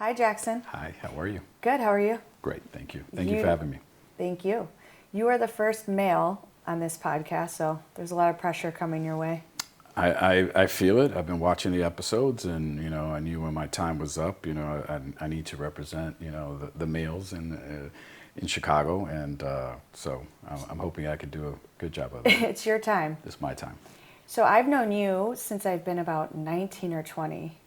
Hi, Jackson. Hi, how are you? Good, how are you? Great, thank you. Thank you for having me. Thank you. You are the first male on this podcast, so there's a lot of pressure coming your way. I feel it. I've been watching the episodes, and I knew when my time was up. I need to represent the males in Chicago, and so I'm hoping I could do a good job of it. It's your time. It's my time. So I've known you since I've been about 19 or 20.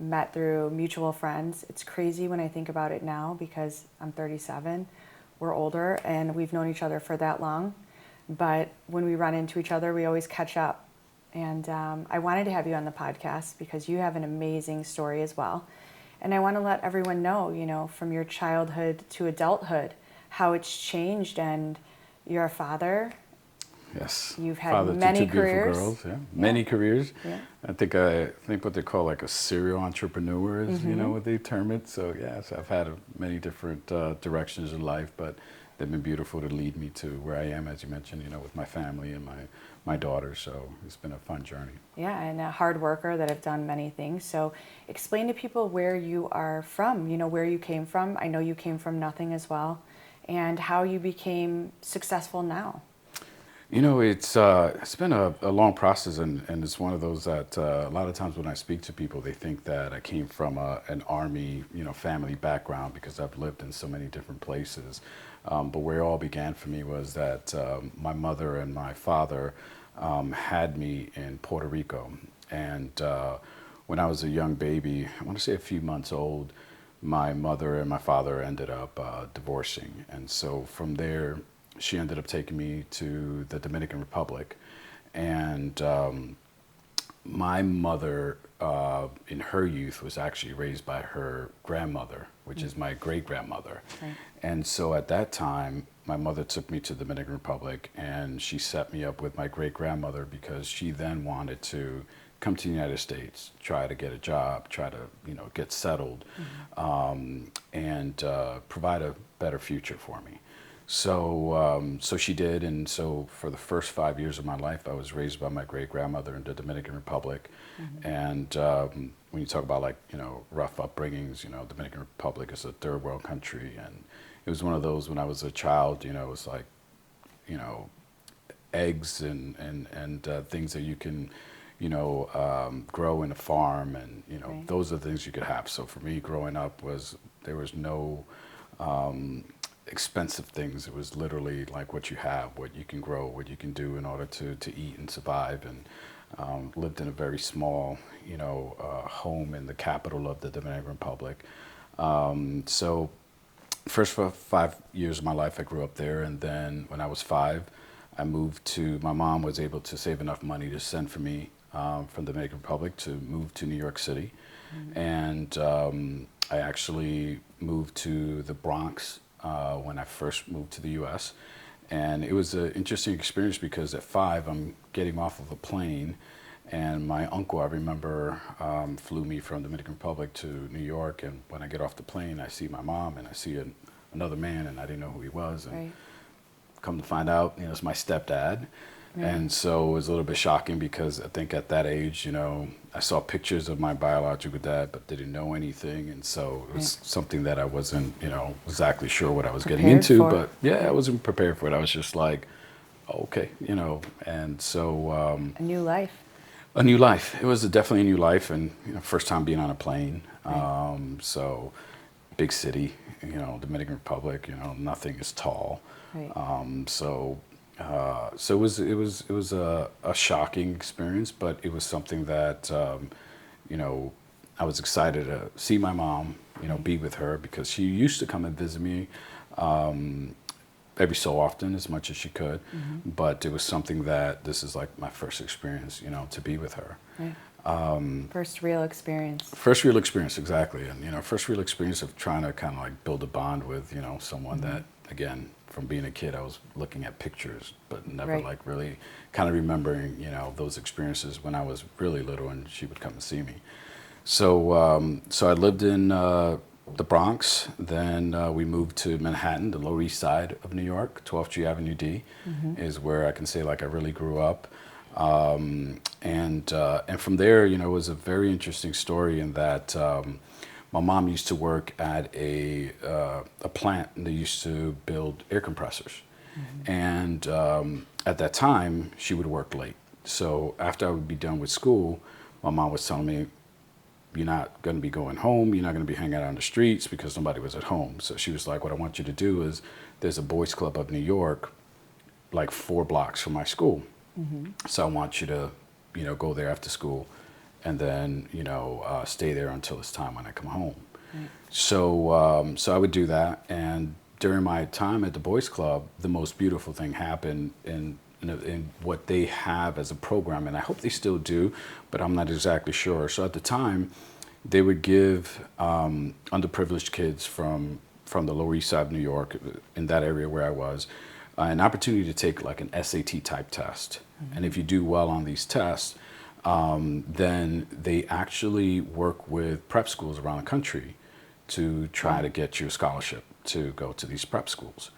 Met through mutual friends. It's crazy when I think about it now because I'm 37. We're older and we've known each other for that long. But when we run into each other, we always catch up. And I wanted to have you on the podcast because you have an amazing story as well. And I want to let everyone know, from your childhood to adulthood, how it's changed. And you're a father. Yes. You've had Father many to two careers. Beautiful girls, yeah. Many careers. Yeah. I think what they call like a serial entrepreneur is, what they term it. So yes, I've had many different directions in life, but they've been beautiful to lead me to where I am, as you mentioned, with my family and my daughter. So it's been a fun journey. Yeah, and a hard worker that have done many things. So explain to people where you are from, where you came from. I know you came from nothing as well, and how you became successful now. It's been a long process, and it's one of those that a lot of times when I speak to people, they think that I came from an army, family background because I've lived in so many different places. But where it all began for me was that my mother and my father had me in Puerto Rico. And when I was a young baby, I want to say a few months old, my mother and my father ended up divorcing. And so from there, she ended up taking me to the Dominican Republic. And my mother, in her youth, was actually raised by her grandmother, which is my great-grandmother. Right. And so at that time, my mother took me to the Dominican Republic, and she set me up with my great-grandmother because she then wanted to come to the United States, try to get a job, try to get settled, and provide a better future for me. So she did, and so for the first 5 years of my life, I was raised by my great-grandmother in the Dominican Republic. And when you talk about rough upbringings, Dominican Republic is a third world country, and it was one of those when I was a child, it was like, eggs and things that you can, grow in a farm, and Right. those are the things you could have. So for me, growing up there was no expensive things. It was literally like what you have, what you can grow, what you can do in order to eat and survive. And lived in a very small, home in the capital of the Dominican Republic. So first 5 years of my life, I grew up there. And then when I was 5, I moved to, my mom was able to save enough money to send for me from the Dominican Republic to move to New York City. And I actually moved to the Bronx when I first moved to the U.S. And it was an interesting experience because at 5, I'm getting off of a plane, and my uncle, I remember, flew me from the Dominican Republic to New York. And when I get off the plane, I see my mom, and I see another man, and I didn't know who he was. And Right. come to find out, it's my stepdad. Right. And so it was a little bit shocking because I think at that age, I saw pictures of my biological dad, but didn't know anything. And so it was something that I wasn't, exactly sure what I was getting Prepared into. for. But yeah, I wasn't prepared for it. I was just like, okay, and so. A new life. A new life. It was definitely a new life, and first time being on a plane. Right. So big city, Dominican Republic, nothing is tall. Right. So it was a shocking experience, but it was something that I was excited to see my mom, be with her, because she used to come and visit me every so often, as much as she could. But it was something that this is like my first experience, to be with her. Right. First real experience. First real experience, exactly. And, first real experience of trying to kind of like build a bond with, someone that, again, from being a kid, I was looking at pictures, but never Right. like really kind of remembering, those experiences when I was really little and she would come and see me. So, so I lived in the Bronx. Then we moved to Manhattan, the Lower East Side of New York. 12th Street Avenue D is where I can say like I really grew up. And from there, it was a very interesting story in that My mom used to work at a plant, and they used to build air compressors. And at that time, she would work late. So after I would be done with school, my mom was telling me, you're not going to be going home. You're not going to be hanging out on the streets because nobody was at home. So she was like, what I want you to do is, there's a boys club of New York, like 4 blocks from my school. So I want you to, go there after school and then, stay there until it's time when I come home. Right. So I would do that. And during my time at the boys club, the most beautiful thing happened in what they have as a program, and I hope they still do, but I'm not exactly sure. So at the time, they would give underprivileged kids from the Lower East Side of New York, in that area where I was, an opportunity to take like an SAT type test. And if you do well on these tests, then they actually work with prep schools around the country to try to get you a scholarship to go to these prep schools.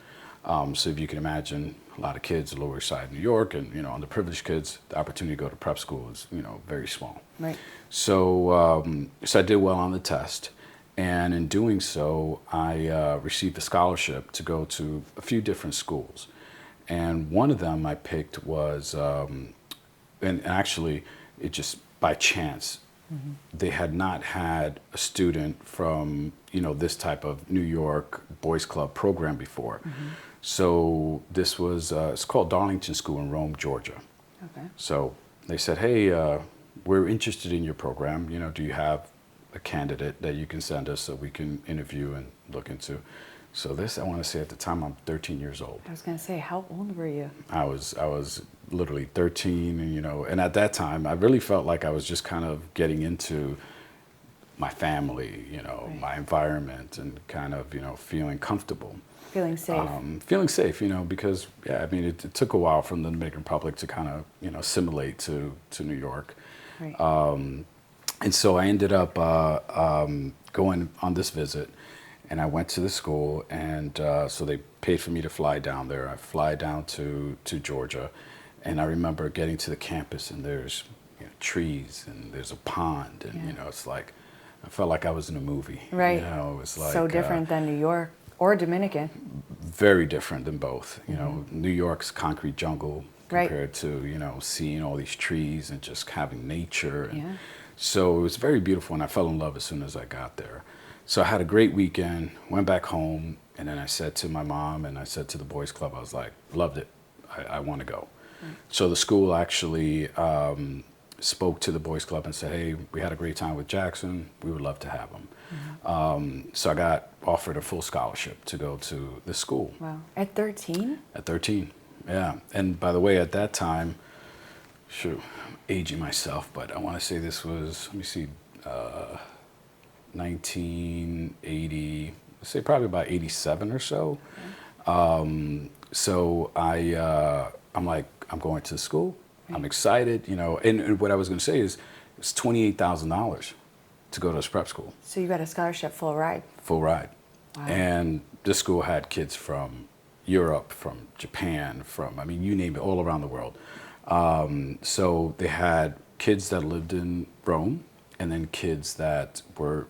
So if you can imagine, a lot of kids, Lower East Side of New York, and underprivileged kids, the opportunity to go to prep school is very small. Right. So so I did well on the test, and in doing so, I received a scholarship to go to a few different schools, and one of them I picked was, and actually, it just by chance. They had not had a student from this type of New York Boys Club program before. So this was it's called Darlington School in Rome, Georgia. Okay. So they said, hey, we're interested in your program. Do you have a candidate that you can send us so we can interview and look into? So this, I want to say at the time, I'm 13 years old. I was going to say, how old were you? I was literally 13, and at that time, I really felt like I was just kind of getting into my family, Right. my environment, and kind of, feeling comfortable. Feeling safe. Feeling safe, because, it took a while from the Dominican Republic to kind of, assimilate to New York. Right. And so I ended up going on this visit, and I went to the school, and so they paid for me to fly down there. I fly down to Georgia, and I remember getting to the campus, and there's trees, and there's a pond, and it's like, I felt like I was in a movie. Right. It was like so different than New York or Dominican. Very different than both. New York's concrete jungle Right. compared to seeing all these trees and just having nature. And Yeah. so it was very beautiful, and I fell in love as soon as I got there. So I had a great weekend, went back home, and then I said to my mom and I said to the boys club, I was like, loved it. I want to go. Right. So the school actually spoke to the boys club and said, hey, we had a great time with Jackson. We would love to have him. So I got offered a full scholarship to go to the school. Wow. At 13? At 13, yeah. And by the way, at that time, I'm aging myself, but I want to say this was, 1980, let's say probably about 87 or so. Okay. So I'm like, I'm going to school. Right. I'm excited, and what I was going to say is it's $28,000 to go to this prep school. So you got a scholarship, full ride? Full ride. Wow. And this school had kids from Europe, from Japan, you name it, all around the world. So they had kids that lived in Rome, and then kids that were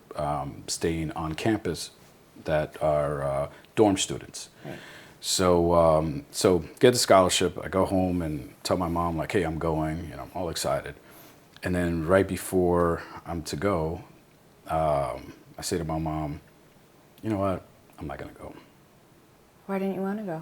staying on campus that are dorm students. Right. So get the scholarship. I go home and tell my mom, like, hey, I'm going. I'm all excited. And then right before I'm to go, I say to my mom, you know what? I'm not going to go. Why didn't you want to go?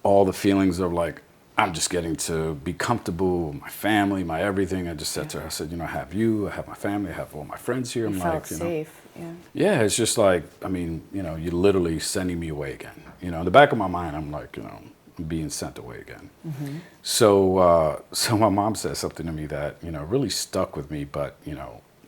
All the feelings of like, I'm just getting to be comfortable with my family, my everything. I just said to her, I said, I have you, I have my family, I have all my friends here. You felt safe, yeah. Yeah, it's just like, you're literally sending me away again. In the back of my mind, I'm like, I'm being sent away again. Mm-hmm. So my mom said something to me that, really stuck with me. But,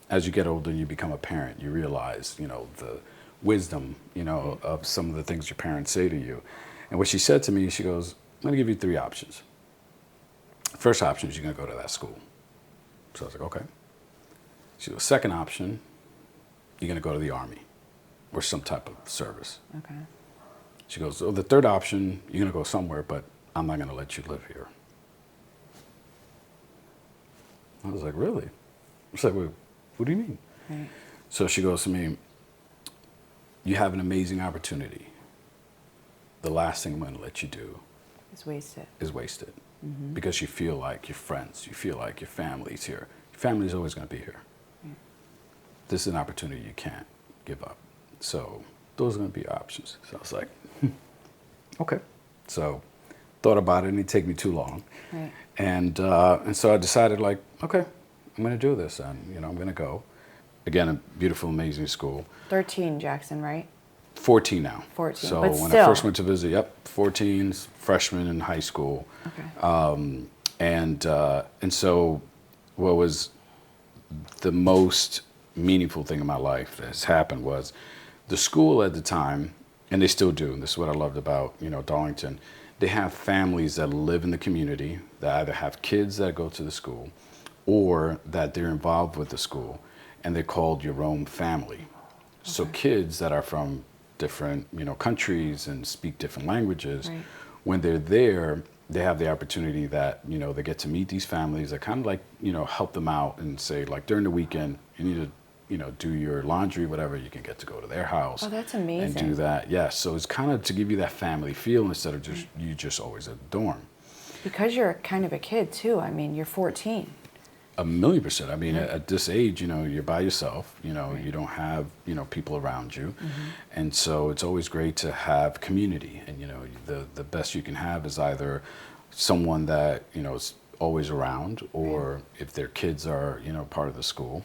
as you get older and you become a parent, you realize, the wisdom, of some of the things your parents say to you. And what she said to me, she goes, I'm going to give you 3 options. First option is you're going to go to that school. So I was like, okay. She goes, second option, you're going to go to the Army or some type of service. Okay. She goes, the third option, you're going to go somewhere, but I'm not going to let you live here. I was like, really? I was like, wait, what do you mean? Right. So she goes to me, you have an amazing opportunity. The last thing I'm going to let you do It's wasted. is waste it. Because you feel like your friends, you feel like your family's here. Your family's always going to be here. This is an opportunity you can't give up. So those are going to be options. So I was like, okay. So thought about it, and it didn't take me too long. Right. And so I decided, like, okay, I'm going to do this, and I'm going to go. Again, a beautiful, amazing school. 13, Jackson, right? 14 now. 14, So but when still. I first went to visit, 14, freshman in high school. Okay. And so what was the most meaningful thing in my life that's happened was the school at the time, and they still do, and this is what I loved about, Darlington, they have families that live in the community that either have kids that go to the school or that they're involved with the school, and they're called your own family. So kids that are from different, countries and speak different languages, Right. when they're there, they have the opportunity that, they get to meet these families that kind of like, help them out and say, like, during the weekend, you need to, do your laundry, whatever, you can get to go to their house. Oh, that's amazing. And do that. Yes. So it's kind of to give you that family feel instead of just, you just always at the dorm. Because you're kind of a kid, too. I mean, you're 14. 1,000,000%. I mean, at this age, you're by yourself, Right. you don't have, people around you. And so it's always great to have community. And, the best you can have is either someone that, is always around, or if their kids are, part of the school.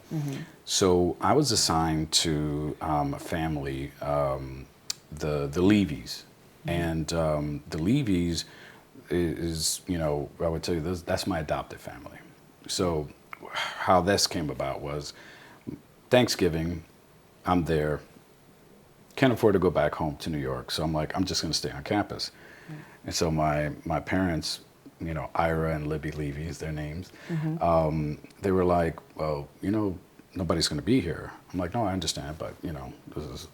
So I was assigned to a family, the Levies. And the Levies is, I would tell you this, that's my adopted family. So how this came about was Thanksgiving, I'm there, can't afford to go back home to New York, so I'm like, I'm just going to stay on campus. And so my parents, Ira and Libby Levy is their names, they were like, well, nobody's going to be here. I'm like, no, I understand, but, this is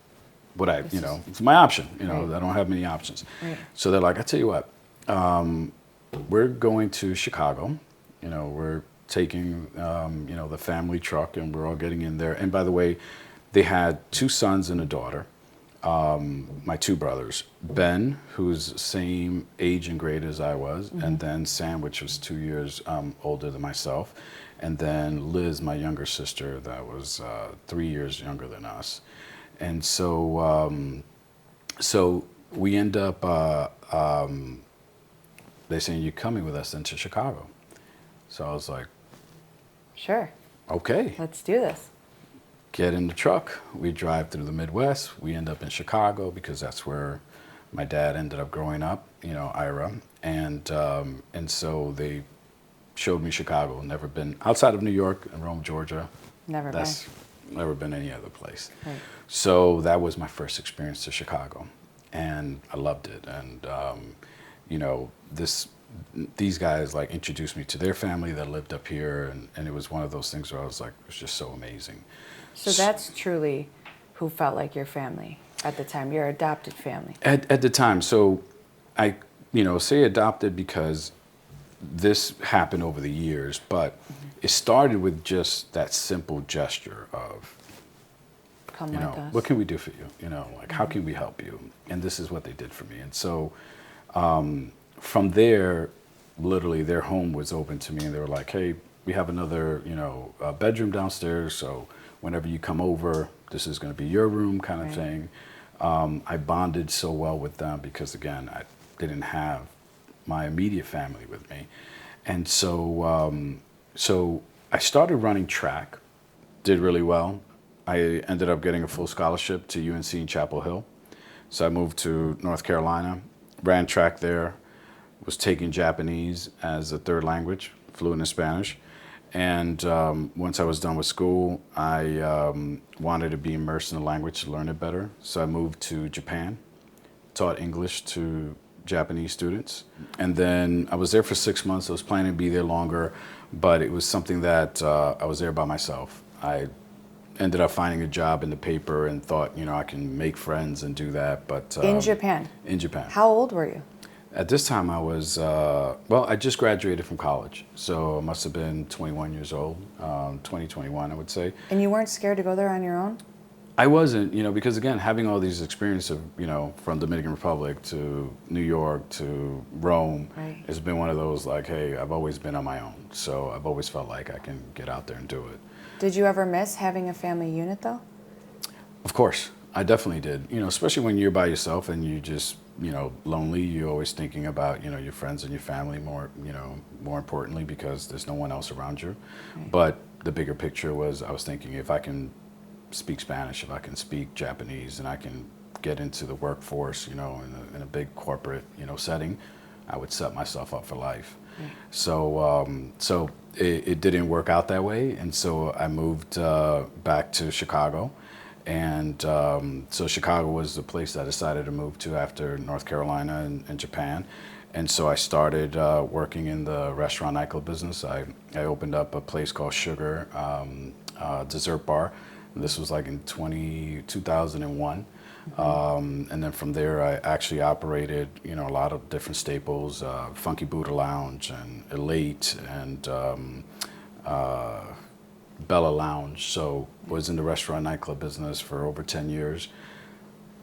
what it's my option. Right. I don't have many options. Right. So they're like, I tell you what, we're going to Chicago. We're taking, the family truck, and we're all getting in there. And by the way, they had 2 sons and a daughter, my 2 brothers. Ben, who's the same age and grade as I was, and then Sam, which was 2 years older than myself, and then Liz, my younger sister, that was 3 years younger than us. And so, so we end up, they saying, you're coming with us into Chicago. So I was like, Sure. okay, Let's do this. get in the truck. We drive through the Midwest. We end up in Chicago because that's where my dad ended up growing up, Ira. And so they showed me Chicago. Never been outside of New York and Rome, Georgia. Never That's never been any other place. been. Right. So that was my first experience to Chicago, and I loved it. And these guys like introduced me to their family that lived up here, and it was one of those things where I was like, it was just so amazing. So that's truly who felt like your family at the time, your adopted family. At the time, so I say adopted because this happened over the years, but it started with just that simple gesture of, Come with us. what can we do for you? Like, how can we help you? And this is what they did for me. And so from there, literally their home was open to me, and they were like, hey, we have another, bedroom downstairs, so whenever you come over, this is going to be your room, kind of thing. I bonded so well with them because, again, I didn't have my immediate family with me. And so, so I started running track, did really well. I ended up getting a full scholarship to UNC in Chapel Hill. So I moved to North Carolina, ran track there, was taking Japanese as a 3rd language, fluent in Spanish. And once I was done with school, I wanted to be immersed in the language to learn it better. So I moved to Japan, taught English to Japanese students. And then I was there for 6 months. I was planning to be there longer, but it was something that I was there by myself. I ended up finding a job in the paper and thought, I can make friends and do that. But In Japan? In Japan. How old were you? At this time, I was, well, I just graduated from college. So I must have been 21 years old, 2021, I would say. And you weren't scared to go there on your own? I wasn't, because again, having all these experiences of, from Dominican Republic to New York to Rome, Right. it's been one of those like, hey, I've always been on my own. So I've always felt like I can get out there and do it. Did you ever miss having a family unit though? Of course, I definitely did. Especially when you're by yourself and you just, lonely, you're always thinking about, your friends and your family more importantly because there's no one else around you. Right. But the bigger picture was I was thinking if I can speak Spanish, if I can speak Japanese, and I can get into the workforce, in a big corporate, setting, I would set myself up for life. Right. So it didn't work out that way, and so I moved back to Chicago, and so Chicago was the place I decided to move to after North Carolina and Japan. And so I started working in the restaurant nightclub business. I opened up a place called Sugar Dessert Bar. This was like in 2001. And then from there, I actually operated, a lot of different staples, Funky Buddha Lounge and Elate and Bella Lounge. So was in the restaurant nightclub business for over 10 years.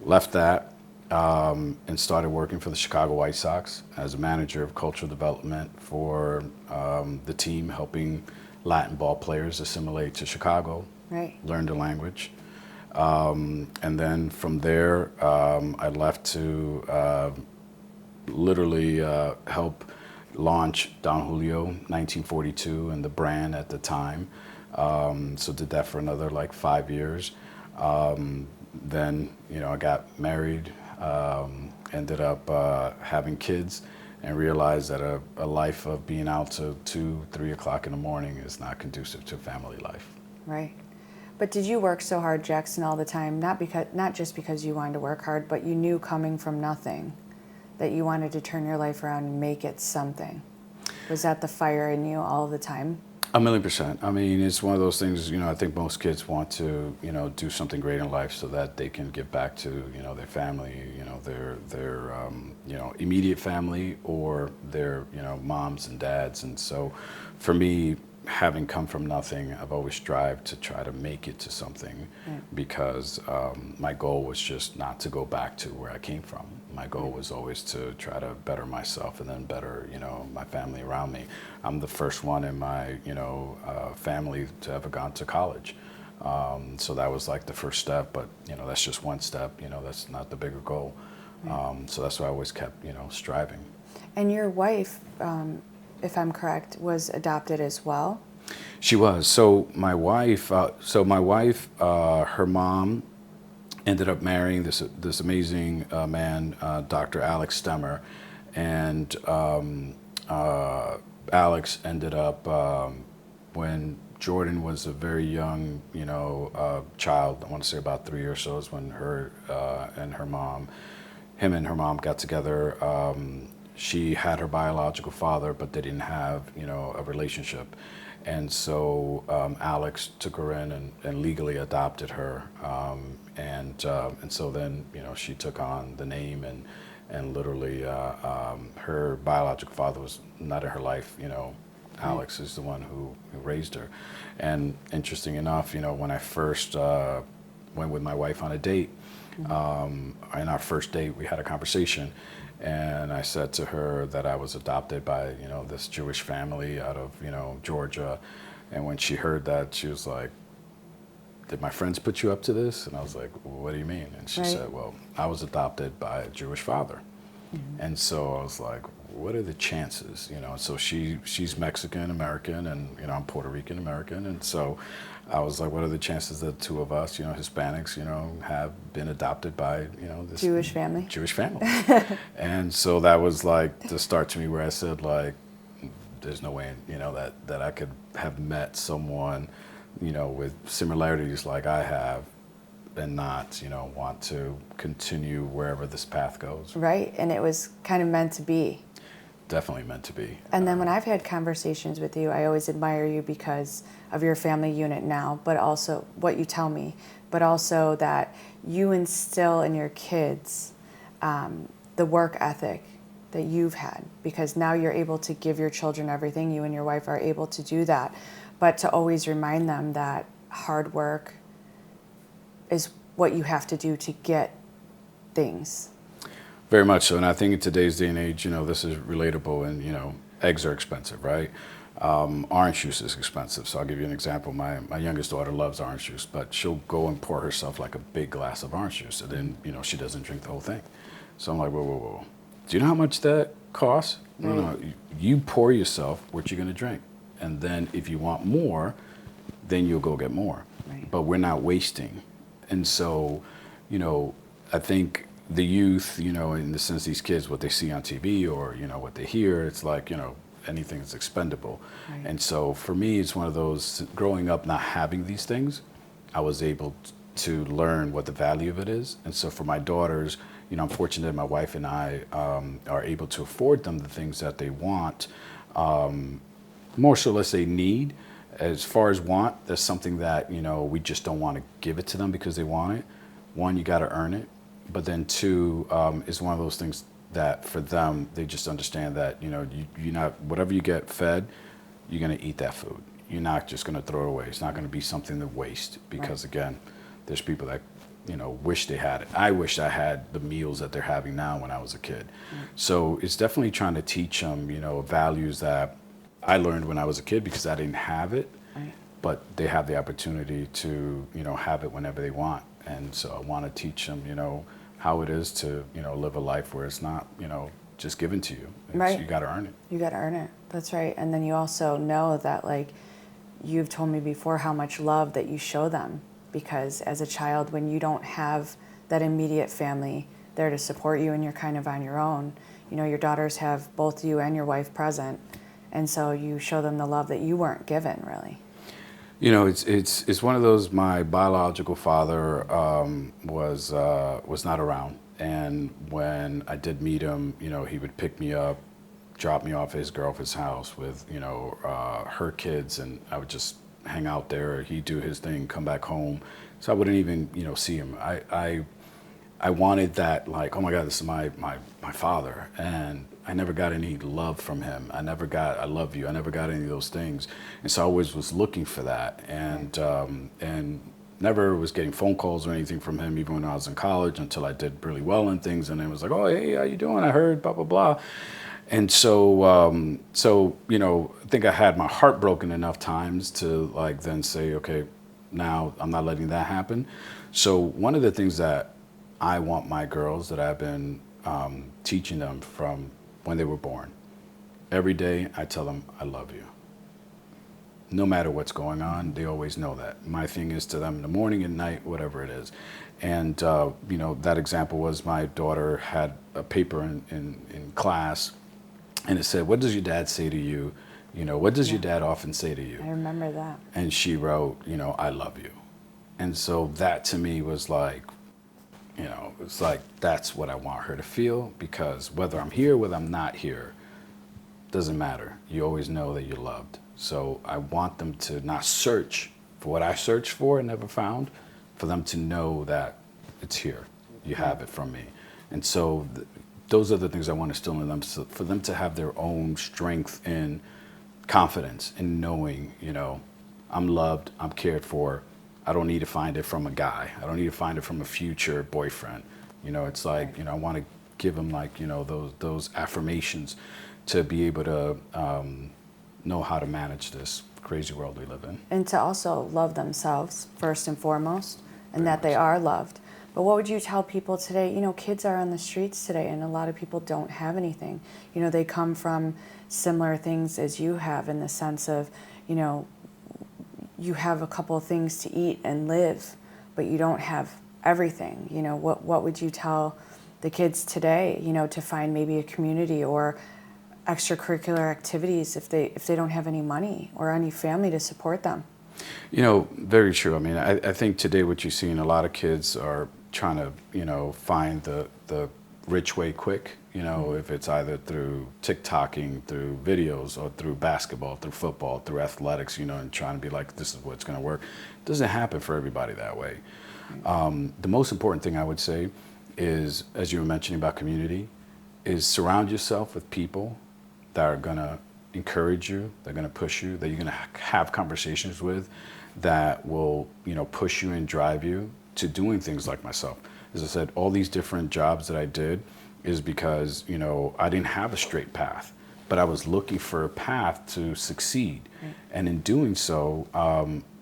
Left that and started working for the Chicago White Sox as a manager of cultural development for the team, helping Latin ball players assimilate to Chicago. Right. Learned the language. And then from there, I left to literally help launch Don Julio 1942 and the brand at the time. So did that for another like 5 years. Then, I got married, ended up having kids, and realized that a life of being out till 2, 3 o'clock in the morning is not conducive to family life. Right. But did you work so hard, Jackson, all the time? Not just because you wanted to work hard, but you knew coming from nothing that you wanted to turn your life around and make it something. Was that the fire in you all the time? 1,000,000%. I mean, it's one of those things, I think most kids want to, do something great in life so that they can give back to, their family, their immediate family or their, moms and dads. And so for me, having come from nothing, I've always strived to try to make it to something. Right. Because my goal was just not to go back to where I came from. My goal was always to try to better myself and then better, my family around me. I'm the first one in my, family to ever gone to college. So that was like the first step, but, that's just one step, that's not the bigger goal. Right. So that's why I always kept, striving. And your wife, if I'm correct, was adopted as well? She was. So my wife, her mom ended up marrying this amazing man, Dr. Alex Stemmer, and Alex ended up when Jordan was a very young, child. I want to say about 3 or so is when him and her mom got together. She had her biological father, but they didn't have, a relationship. And so Alex took her in and legally adopted her. And so then, she took on the name and literally her biological father was not in her life. Alex is the one who raised her. And interesting enough, when I first went with my wife on a date, in our first date, we had a conversation. And I said to her that I was adopted by, this Jewish family out of, Georgia. And when she heard that, she was like, "Did my friends put you up to this?" And I was like, "Well, what do you mean?" And she Right. said, "Well, I was adopted by a Jewish father." And so I was like, what are the chances? So she's Mexican American and, I'm Puerto Rican American. And so I was like, what are the chances that the two of us, Hispanics, have been adopted by, this Jewish family. Jewish family. And so that was like the start to me where I said like, there's no way, that I could have met someone, with similarities like I have and not, want to continue wherever this path goes. Right. And it was kind of meant to be. Definitely meant to be. And then when I've had conversations with you, I always admire you because of your family unit now, but also what you tell me, but also that you instill in your kids the work ethic that you've had, because now you're able to give your children everything. You and your wife are able to do that, but to always remind them that hard work is what you have to do to get things. Very much so. And I think in today's day and age, this is relatable. And, eggs are expensive, right? Orange juice is expensive. So I'll give you an example. My youngest daughter loves orange juice, but she'll go and pour herself like a big glass of orange juice. And then, she doesn't drink the whole thing. So I'm like, whoa, whoa, whoa. Do you know how much that costs? Right. No. You pour yourself what you're going to drink. And then if you want more, then you'll go get more. Right. But we're not wasting. And so, I think the youth, in the sense these kids, what they see on TV or, what they hear, it's like, anything is expendable. Right. And so for me, it's one of those, growing up not having these things, I was able to learn what the value of it is. And so for my daughters, I'm fortunate that my wife and I are able to afford them the things that they want. More so, let's say, need. As far as want, that's something that, we just don't want to give it to them because they want it. One, you got to earn it. But then two, is one of those things that for them, they just understand that, you're not, whatever you get fed, you're going to eat that food. You're not just going to throw it away. It's not going to be something to waste because, Right. again, there's people that, wish they had it. I wish I had the meals that they're having now when I was a kid. So it's definitely trying to teach them, values that I learned when I was a kid because I didn't have it, Right. but they have the opportunity to, have it whenever they want. And so I want to teach them, how it is to, live a life where it's not, just given to you. Right. You got to earn it. You got to earn it. That's right. And then you also know that, like, you've told me before how much love that you show them, because as a child, when you don't have that immediate family there to support you and you're kind of on your own, your daughters have both you and your wife present. And so you show them the love that you weren't given, really. It's one of those. My biological father was not around, and when I did meet him, he would pick me up, drop me off at his girlfriend's house with her kids, and I would just hang out there. He'd do his thing, come back home, so I wouldn't even see him. I wanted that, like, oh my God, this is my father, and I never got any love from him. I never got, I love you. I never got any of those things. And so I always was looking for that, and never was getting phone calls or anything from him, even when I was in college, until I did really well in things. And it was like, oh, hey, how you doing? I heard blah, blah, blah. And so, I think I had my heart broken enough times to, like, then say, okay, now I'm not letting that happen. So one of the things that I want my girls, that I've been teaching them from when they were born, every day I tell them, I love you. No matter what's going on, they always know that. My thing is to them in the morning, at night, whatever it is. And, that example was my daughter had a paper in class, and it said, what does your dad say to you? What does your dad often say to you? I remember that. And she wrote, I love you. And so that to me was like, it's like, that's what I want her to feel, because whether I'm here, whether I'm not here, doesn't matter. You always know that you're loved. So I want them to not search for what I searched for and never found, for them to know that it's here. You have it from me. And so those are the things I want to instill in them, so for them to have their own strength and confidence in knowing, I'm loved, I'm cared for. I don't need to find it from a guy. I don't need to find it from a future boyfriend. It's like, I want to give them, like, those affirmations to be able to know how to manage this crazy world we live in. And to also love themselves first and foremost, and Very that much they so. are loved. But what would you tell people today? Kids are on the streets today, and a lot of people don't have anything. They come from similar things as you have, in the sense of, you have a couple of things to eat and live, but you don't have everything. What would you tell the kids today, to find maybe a community or extracurricular activities if they don't have any money or any family to support them? Very true. I mean, I think today what you see in a lot of kids are trying to, find the rich way quick, if it's either through TikToking, through videos, or through basketball, through football, through athletics, and trying to be like, this is what's going to work. It doesn't happen for everybody that way. The most important thing I would say is, as you were mentioning about community, is surround yourself with people that are going to encourage you, they're going to push you, that you're going to have conversations with, that will, push you and drive you to doing things like myself. As I said, all these different jobs that I did is because, I didn't have a straight path, but I was looking for a path to succeed. Right. And in doing so,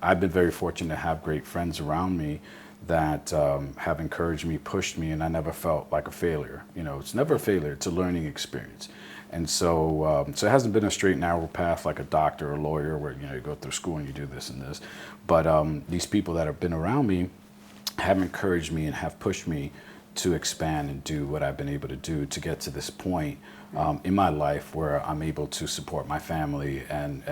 I've been very fortunate to have great friends around me that have encouraged me, pushed me, and I never felt like a failure. It's never a failure, it's a learning experience. And so, so it hasn't been a straight, narrow path like a doctor or a lawyer where, you go through school and you do this and this. But these people that have been around me have encouraged me and have pushed me to expand and do what I've been able to do to get to this point in my life where I'm able to support my family and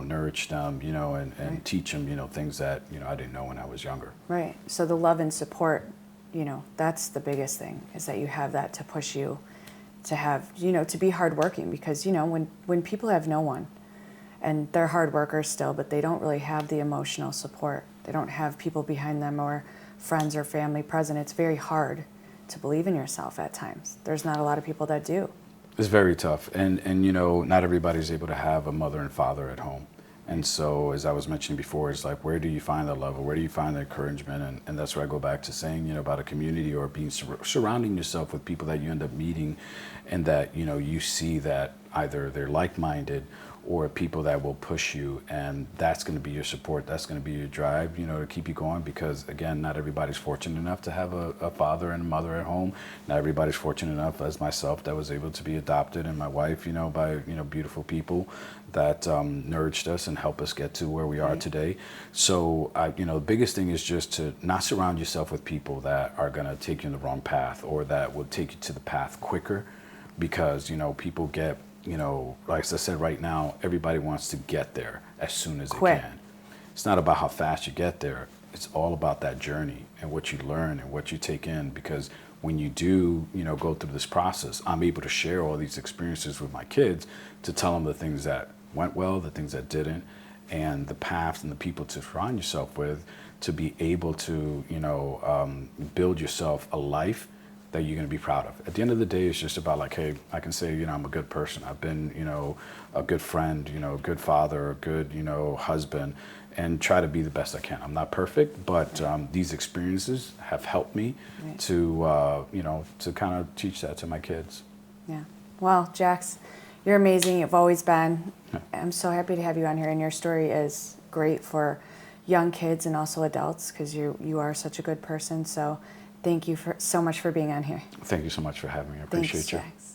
nourish them, and Right. teach them, things that, I didn't know when I was younger. Right. So the love and support, that's the biggest thing, is that you have that to push you to have, to be hardworking, because, when people have no one and they're hard workers still, but they don't really have the emotional support, they don't have people behind them or friends or family present, it's very hard to believe in yourself at times. There's not a lot of people that do. It's very tough. And not everybody's able to have a mother and father at home. And so, as I was mentioning before, it's like, where do you find that love? Where do you find the encouragement? And that's where I go back to saying, about a community or being surrounding yourself with people that you end up meeting and that, you see that either they're like-minded or people that will push you, and that's going to be your support. That's going to be your drive, to keep you going, because again, not everybody's fortunate enough to have a father and a mother at home. Not everybody's fortunate enough, as myself, that was able to be adopted, and my wife, by beautiful people that nourished us and helped us get to where we are today. So, the biggest thing is just to not surround yourself with people that are going to take you in the wrong path or that will take you to the path quicker, because people get, like I said, right now, everybody wants to get there as soon as Quick. they can. It's not about how fast you get there. It's all about that journey and what you learn and what you take in, because when you do, go through this process, I'm able to share all these experiences with my kids to tell them the things that went well, the things that didn't, and the paths and the people to surround yourself with to be able to, build yourself a life that you're going to be proud of. At the end of the day, it's just about like, hey, I can say, I'm a good person. I've been, a good friend, a good father, a good, husband, and try to be the best I can. I'm not perfect, but these experiences have helped me Right. to, to kind of teach that to my kids. Yeah. Well, Jax, you're amazing. You've always been. Yeah. I'm so happy to have you on here, and your story is great for young kids and also adults, because you are such a good person. So thank you so much for being on here. Thank you so much for having me. I appreciate Thanks, you. Jax.